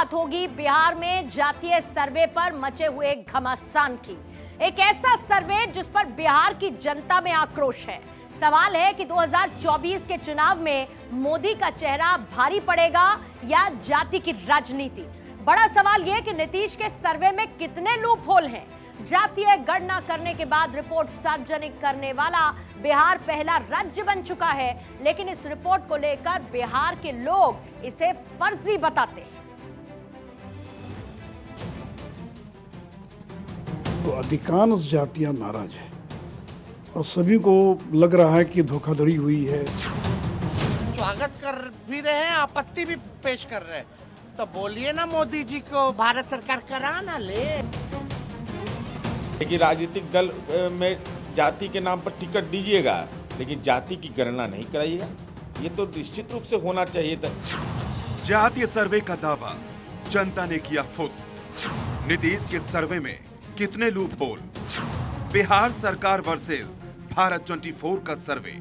बात होगी बिहार में जातीय सर्वे पर मचे हुए घमासान की। एक ऐसा सर्वे जिस पर बिहार की जनता में आक्रोश है। सवाल है कि 2024 के चुनाव में मोदी का चेहरा भारी पड़ेगा या जाति की राजनीति। बड़ा सवाल यह कि नीतीश के सर्वे में कितने लूप होल हैं। जातीय गणना करने के बाद रिपोर्ट सार्वजनिक करने वाला बिहार पहला राज्य बन चुका है, लेकिन इस रिपोर्ट को लेकर बिहार के लोग इसे फर्जी बताते हैं। तो अधिकांश जातियां नाराज है और सभी को लग रहा है कि धोखाधड़ी हुई है। स्वागत कर भी रहे हैं, आपत्ति भी पेश कर रहे हैं, तो बोलिए ना मोदी जी को भारत सरकार करा ना ले। लेकिन राजनीतिक दल में जाति के नाम पर टिकट दीजिएगा, लेकिन जाति की गणना नहीं कराइएगा। ये तो निश्चित रूप से होना चाहिए था। जातीय सर्वे का दावा जनता ने किया फुस। नीतीश के सर्वे में कितने लूप होल। बिहार सरकार वर्सेस भारत 24 का सर्वे।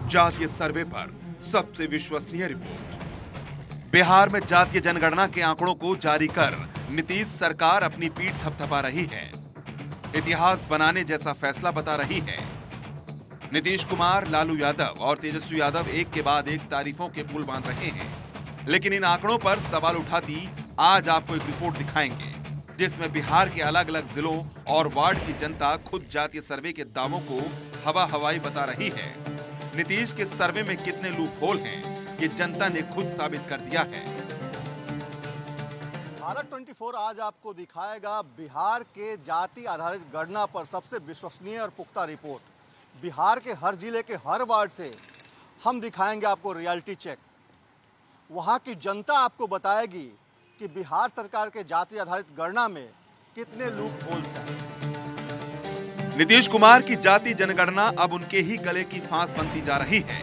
जातीय सर्वे पर सबसे विश्वसनीय रिपोर्ट। बिहार में जातीय जनगणना के आंकड़ों को जारी कर नीतीश सरकार अपनी पीठ थपथपा रही है, इतिहास बनाने जैसा फैसला बता रही है। नीतीश कुमार, लालू यादव और तेजस्वी यादव एक के बाद एक तारीफों के पुल बांध रहे हैं, लेकिन इन आंकड़ों पर सवाल उठाती आज आपको एक रिपोर्ट दिखाएंगे जिसमें बिहार के अलग अलग जिलों और वार्ड की जनता खुद जातीय सर्वे के दावों को हवा हवाई बता रही है। नीतीश के सर्वे में कितने लूप होल हैं, ये जनता ने खुद साबित कर दिया है। भारत 24 आज आपको दिखाएगा बिहार के जाति आधारित गणना पर सबसे विश्वसनीय और पुख्ता रिपोर्ट। बिहार के हर जिले के हर वार्ड से हम दिखाएंगे आपको रियलिटी चेक। वहां की जनता आपको बताएगी कि बिहार सरकार के जाति आधारित गणना में कितने लूप होल्स हैं। नीतीश कुमार की जाति जनगणना अब उनके ही गले की फांस बनती जा रही है।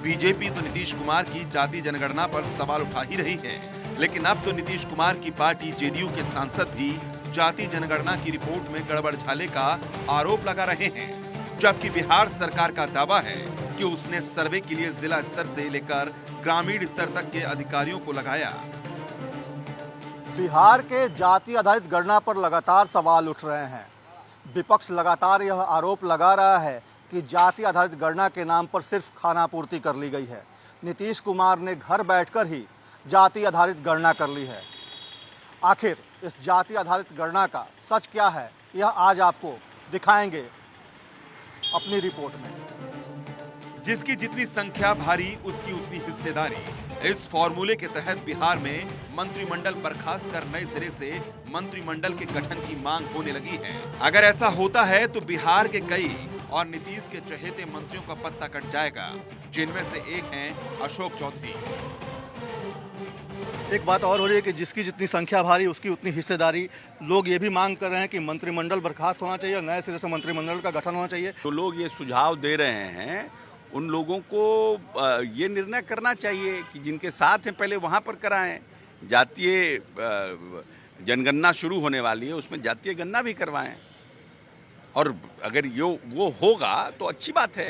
बीजेपी तो नीतीश कुमार की जाति जनगणना पर सवाल उठा ही रही है, लेकिन अब तो नीतीश कुमार की पार्टी जेडीयू के सांसद भी जाति जनगणना की रिपोर्ट में गड़बड़ झाले का आरोप लगा रहे हैं, जबकि बिहार सरकार का दावा है कि उसने सर्वे के लिए जिला स्तर से लेकर ग्रामीण स्तर तक के अधिकारियों को लगाया। बिहार के जाति आधारित गणना पर लगातार सवाल उठ रहे हैं। विपक्ष लगातार यह आरोप लगा रहा है कि जाति आधारित गणना के नाम पर सिर्फ खानापूर्ति कर ली गई है। नीतीश कुमार ने घर बैठकर ही जाति आधारित गणना कर ली है। आखिर इस जाति आधारित गणना का सच क्या है, यह आज आपको दिखाएंगे अपनी रिपोर्ट में। जिसकी जितनी संख्या भारी उसकी उतनी हिस्सेदारी। इस फॉर्मूले के तहत बिहार में मंत्रिमंडल बर्खास्त कर नए सिरे से मंत्रिमंडल के गठन की मांग होने लगी है। अगर ऐसा होता है तो बिहार के कई और नीतीश के चहेते मंत्रियों का पत्ता कट जाएगा, जिनमें से एक हैं अशोक चौधरी। एक बात और हो रही है कि जिसकी जितनी संख्या भारी उसकी उतनी हिस्सेदारी। लोग ये भी मांग कर रहे हैं कि मंत्रिमंडल बर्खास्त होना चाहिए, नए सिरे से मंत्रिमंडल का गठन होना चाहिए। जो लोग ये सुझाव दे रहे हैं उन लोगों को ये निर्णय करना चाहिए कि जिनके साथ हैं पहले वहाँ पर कराएं। जातीय जनगणना शुरू होने वाली है, उसमें जातीय गणना भी करवाएं, और अगर वो होगा तो अच्छी बात है।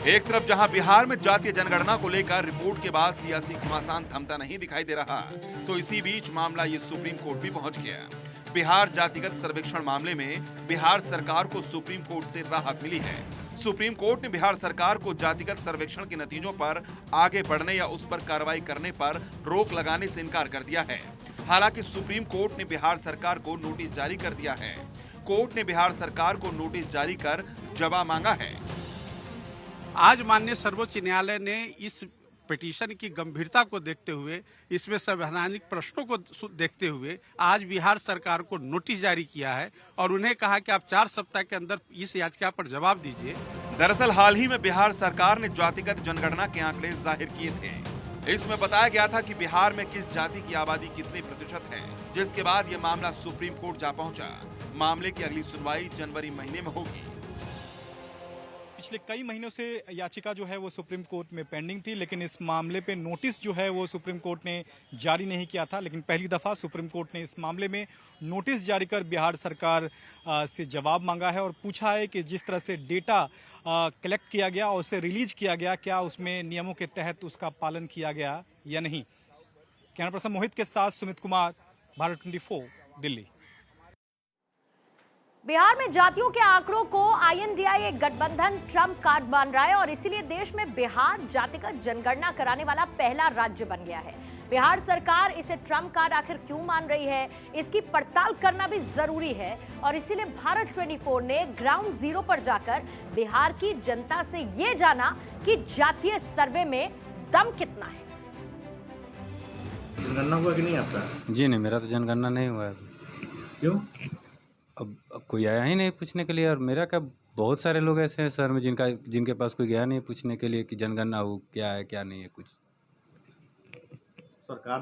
एक तरफ जहां बिहार में जातीय जनगणना को लेकर रिपोर्ट के बाद सियासी घमासान थमता नहीं दिखाई दे रहा, तो इसी बीच मामला ये सुप्रीम कोर्ट भी पहुंच गया। बिहार जातिगत सर्वेक्षण मामले में बिहार सरकार को सुप्रीम कोर्ट से राहत मिली है। सुप्रीम कोर्ट ने बिहार सरकार को जातिगत सर्वेक्षण के नतीजों पर आगे बढ़ने या उस पर कार्रवाई करने पर रोक लगाने से इनकार कर दिया है। हालांकि सुप्रीम कोर्ट ने बिहार सरकार को नोटिस जारी कर दिया है। कोर्ट ने बिहार सरकार को नोटिस जारी कर जवाब मांगा है। आज माननीय सर्वोच्च न्यायालय ने इस पिटीशन की गंभीरता को देखते हुए, इसमें संवैधानिक प्रश्नों को देखते हुए आज बिहार सरकार को नोटिस जारी किया है और उन्हें कहा कि आप 4 सप्ताह के अंदर इस याचिका पर जवाब दीजिए। दरअसल हाल ही में बिहार सरकार ने जातिगत जनगणना के आंकड़े जाहिर किए थे। इसमें बताया गया था कि बिहार में किस जाति की आबादी कितने प्रतिशत है, जिसके बाद यह मामला सुप्रीम कोर्ट जा पहुंचा। मामले की अगली सुनवाई जनवरी महीने में होगी। पिछले कई महीनों से याचिका जो है वो सुप्रीम कोर्ट में पेंडिंग थी, लेकिन इस मामले पे नोटिस जो है वो सुप्रीम कोर्ट ने जारी नहीं किया था। लेकिन पहली दफ़ा सुप्रीम कोर्ट ने इस मामले में नोटिस जारी कर बिहार सरकार से जवाब मांगा है और पूछा है कि जिस तरह से डेटा कलेक्ट किया गया और उसे रिलीज किया गया, क्या उसमें नियमों के तहत उसका पालन किया गया या नहीं। कैमरा पर्सन मोहित के साथ सुमित कुमार, भारत 24, दिल्ली। बिहार में जातियों के आंकड़ों को INDI एक गठबंधन ट्रम्प कार्ड मान रहा है और इसीलिए देश में बिहार जातिगत जनगणना कराने वाला पहला राज्य बन गया है। बिहार सरकार इसे ट्रम्प कार्ड आखिर क्यों मान रही है, इसकी पड़ताल करना भी जरूरी है और इसीलिए भारत 24 ने ग्राउंड जीरो पर जाकर बिहार की जनता से ये जाना कि जातीय सर्वे में दम कितना है। जनगणना हुआ कि नहीं आपका? जी नहीं, मेरा तो जनगणना नहीं हुआ है। क्यों? अब कोई आया ही नहीं पूछने के लिए। और मेरा क्या, बहुत सारे लोग ऐसे हैं शहर में जिनके पास कोई गया नहीं पूछने के लिए कि जनगणना हो क्या है क्या नहीं है कुछ। सरकार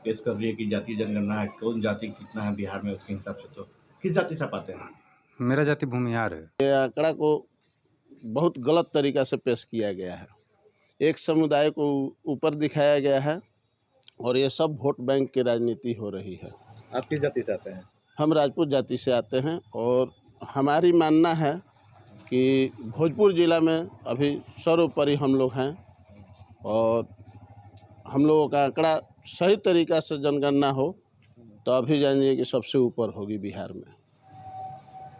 पेश कर रही है कि जातीय जनगणना है, कौन जाति कितना है बिहार में, उसके हिसाब से तो किस जाति से पाते हैं? मेरा जाति भूमिहार है। ये आंकड़ा को बहुत गलत तरीका से पेश किया गया है। एक समुदाय को ऊपर दिखाया गया है और ये सब वोट बैंक की राजनीति हो रही है। आप किस जाति से आते हैं? हम राजपूत जाति से आते हैं और हमारी मानना है कि भोजपुर जिला में अभी सर्वोपरि हम लोग हैं और हम लोगों का आंकड़ा सही तरीका से जनगणना हो तो अभी जानिए कि सबसे ऊपर होगी बिहार में।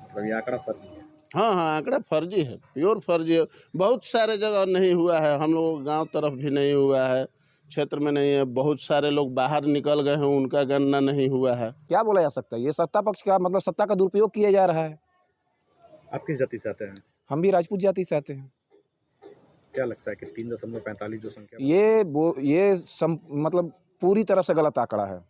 मतलब ये आंकड़ा फर्जी है? हाँ, आंकड़ा फर्जी है, प्योर फर्जी है। बहुत सारे जगह नहीं हुआ है, हम लोग गांव तरफ भी नहीं हुआ है, क्षेत्र में नहीं है। बहुत सारे लोग बाहर निकल गए हैं, उनका गणना नहीं हुआ है। क्या बोला जा सकता है, ये सत्ता पक्ष का मतलब सत्ता का दुरुपयोग किया जा रहा है। आप किस जाति से आते हैं? हम भी राजपूत जाति से आते हैं। क्या लगता है कि 3.45 जो संख्या मतलब पूरी तरह से गलत आंकड़ा है।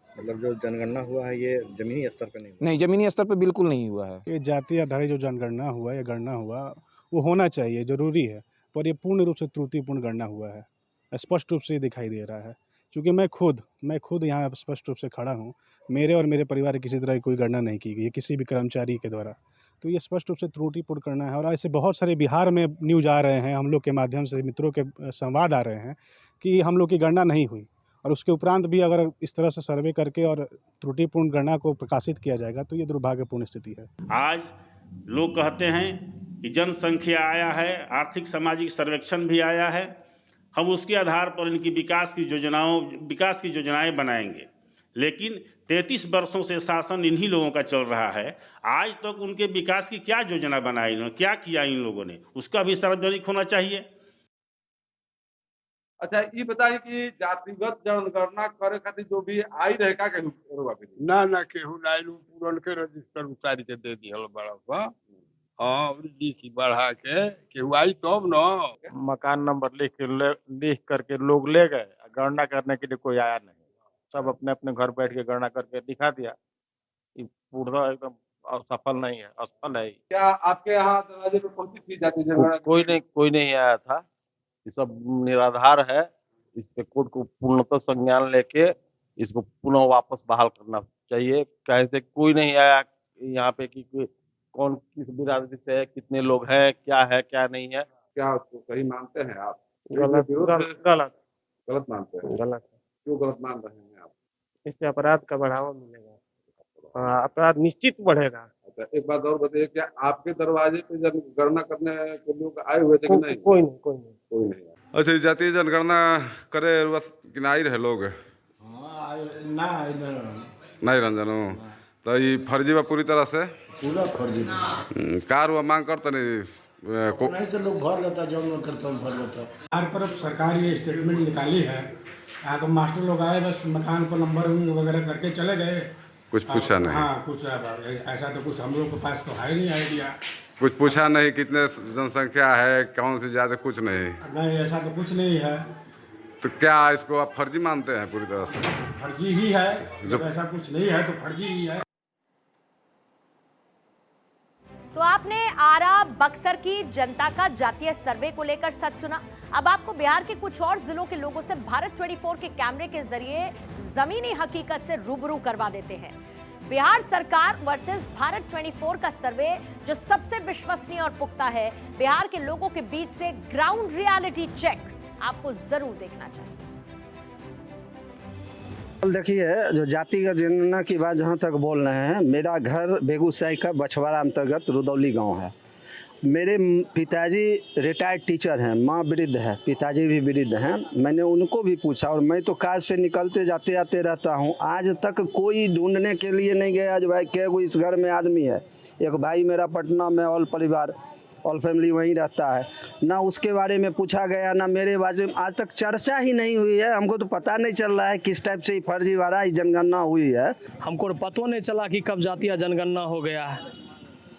मतलब जो जनगणना हुआ है ये जमीनी स्तर पे नहीं हुआ? नहीं, जमीनी स्तर पे बिल्कुल नहीं हुआ है। ये जाति आधारित जो जनगणना हुआ या गणना हुआ वो होना चाहिए, जरूरी है, पर ये पूर्ण रूप से त्रुटिपूर्ण गणना हुआ है। स्पष्ट रूप से दिखाई दे रहा है, क्योंकि मैं खुद यहाँ स्पष्ट रूप से खड़ा हूँ। मेरे और मेरे परिवार की किसी तरह की कोई गणना नहीं की गई है किसी भी कर्मचारी के द्वारा, तो ये स्पष्ट रूप से त्रुटिपूर्ण करना है। और ऐसे बहुत सारे बिहार में न्यूज आ रहे हैं, हम लोग के माध्यम से मित्रों के संवाद आ रहे हैं कि हम लोग की गणना नहीं हुई, और उसके उपरांत भी अगर इस तरह से सर्वे करके और त्रुटिपूर्ण गणना को प्रकाशित किया जाएगा तो ये दुर्भाग्यपूर्ण स्थिति है। आज लोग कहते हैं कि जनसंख्या आया है, आर्थिक सामाजिक सर्वेक्षण भी आया है, हम उसके आधार पर इनकी विकास की योजनाएं बनाएंगे। लेकिन 33 वर्षों से शासन इन्हीं लोगों का चल रहा है। आज तक उनके विकास की क्या योजना बनाई इन्होंने, क्या किया इन लोगों ने, उसका भी सार्वजनिक होना चाहिए। अच्छा, ये बताइए कि जातिगत जनगणना करे खातिर जो भी आई रहे का केहू ना केहू ना पूरन के रजिस्टर उतारी के दे दिहल बड़ा बा। हाँ, लिखी बढ़ा के केहू आई तब न। मकान नंबर लिख करके लोग ले गए, गणना करने के लिए कोई आया नहीं, सब अपने अपने घर बैठ के गणना करके दिखा दिया। ये पूरा एकदम असफल नहीं है, असफल है। क्या आपके यहाँ दरवाजे पे पहुंची थी जाति जनगणना? कोई नहीं आया था। ये सब निराधार है, इस पे कोर्ट को पूर्णतः संज्ञान लेके इसको पुनः वापस बहाल करना चाहिए। कैसे कोई नहीं आया यहाँ पे कि कौन किस बिरादरी से है, कितने लोग हैं, क्या है क्या नहीं है। क्या उसको सही मानते हैं आप? गलत मानते हैं। गलत। क्यों गलत मान रहे हैं आप? इससे अपराध का बढ़ावा मिलेगा, अपराध निश्चित बढ़ेगा। अच्छा, एक बात और बताइए, क्या आपके दरवाजे पे जनगणना करने के लोग आए हुए थे कि नहीं? कोई नहीं। अच्छा, जातीय जनगणना करे किनाई रहे लोग नहीं रंजन, तो ये फर्जी बा पूरी तरह से, पूरा फर्जी कार हुआ मांग करते नहीं से लोग भर लेता, जब लोग करता भर लेता। हर तरफ सरकार ये स्टेटमेंट निकाली है, यहाँ तो मास्टर लोग आए बस मकान पर नंबर वगैरह करके चले गए, कुछ पूछा नहीं। हाँ, कुछ ऐसा तो कुछ हम लोग के पास तो है नहीं आइडिया। कुछ पूछा नहीं कितने जनसंख्या है, कौन सी ज्यादा, कुछ नहीं, ऐसा तो कुछ नहीं है। तो क्या इसको आप फर्जी मानते हैं? पूरी तरह से फर्जी ही है, जब ऐसा कुछ नहीं है तो फर्जी ही है। तो आपने आरा बक्सर की जनता का जातीय सर्वे को लेकर सच सुना। अब आपको बिहार के कुछ और जिलों के लोगों से भारत 24 के कैमरे के जरिए जमीनी हकीकत से रूबरू करवा देते हैं। बिहार सरकार वर्सेस भारत 24 का सर्वे जो सबसे विश्वसनीय और पुख्ता है, बिहार के लोगों के बीच से ग्राउंड रियलिटी चेक आपको जरूर देखना चाहिए। देखिए, जो जातिगत जनगणना की बात जहाँ तक बोल रहे हैं, मेरा घर बेगूसराय का बछवाड़ा अंतर्गत रुदौली गांव है मेरे पिताजी रिटायर्ड टीचर हैं, माँ वृद्ध है, पिताजी भी वृद्ध हैं। मैंने उनको भी पूछा और मैं तो काज से निकलते जाते आते रहता हूँ, आज तक कोई ढूंढने के लिए नहीं गया। आज भाई क्या कोई इस घर में आदमी है, एक भाई मेरा पटना में ऑल परिवार ऑल फैमिली वहीं रहता है, ना उसके बारे में पूछा गया ना मेरे बारे में आज तक चर्चा ही नहीं हुई है। हमको तो पता नहीं चल रहा है किस टाइप से फर्जीवाड़ा जनगणना हुई है। हमको तो पता नहीं चला कि कब जातीय जनगणना हो गया है,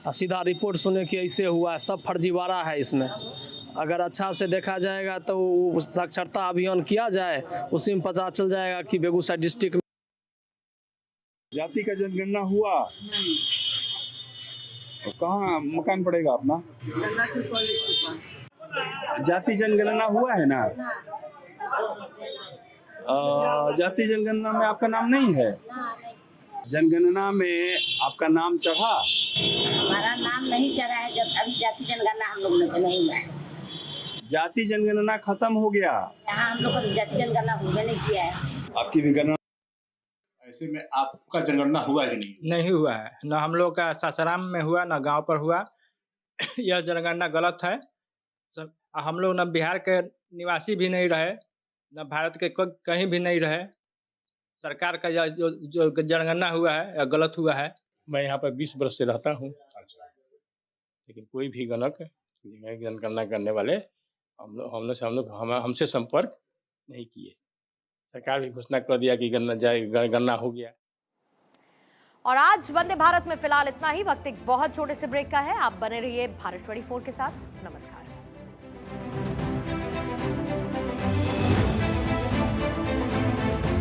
सीधा रिपोर्ट सुने कि ऐसे हुआ है, सब फर्जीवाड़ा है इसमें। अगर अच्छा से देखा जाएगा तो साक्षरता अभियान किया जाए, उसी में पता चल जाएगा कि बेगूसराय डिस्ट्रिक्ट में जाति का जनगणना हुआ। कहाँ मकान पड़ेगा अपना? जाति जनगणना हुआ है ना? जाति जनगणना में आपका नाम नहीं है? जनगणना में आपका नाम चढ़ा? हमारा नाम नहीं चढ़ा है, जब अभी जाति जनगणना हम लोग नहीं हुआ है। जाति जनगणना खत्म हो गया, यहाँ हम लोग को जाति जनगणना हुआ नहीं किया है। आपकी भी गणना ऐसे में आपका जनगणना हुआ कि नहीं? नहीं हुआ है, न हम लोग का सासाराम में हुआ न गांव पर हुआ। यह जनगणना गलत है। सब हम लोग न बिहार के निवासी भी नहीं रहे, न भारत के कहीं भी नहीं रहे। सरकार का जो जनगणना हुआ है यह गलत हुआ है। मैं यहाँ पर 20 वर्ष से रहता हूँ, लेकिन कोई भी गलत जनगणना करने वाले हमसे संपर्क नहीं किए। सरकार भी घोषणा कर दिया कि गणना हो गया। और आज वंदे भारत में फिलहाल इतना ही। वक्त एक बहुत छोटे से ब्रेक का है। आप बने रहिए भारत 24 के साथ। नमस्कार।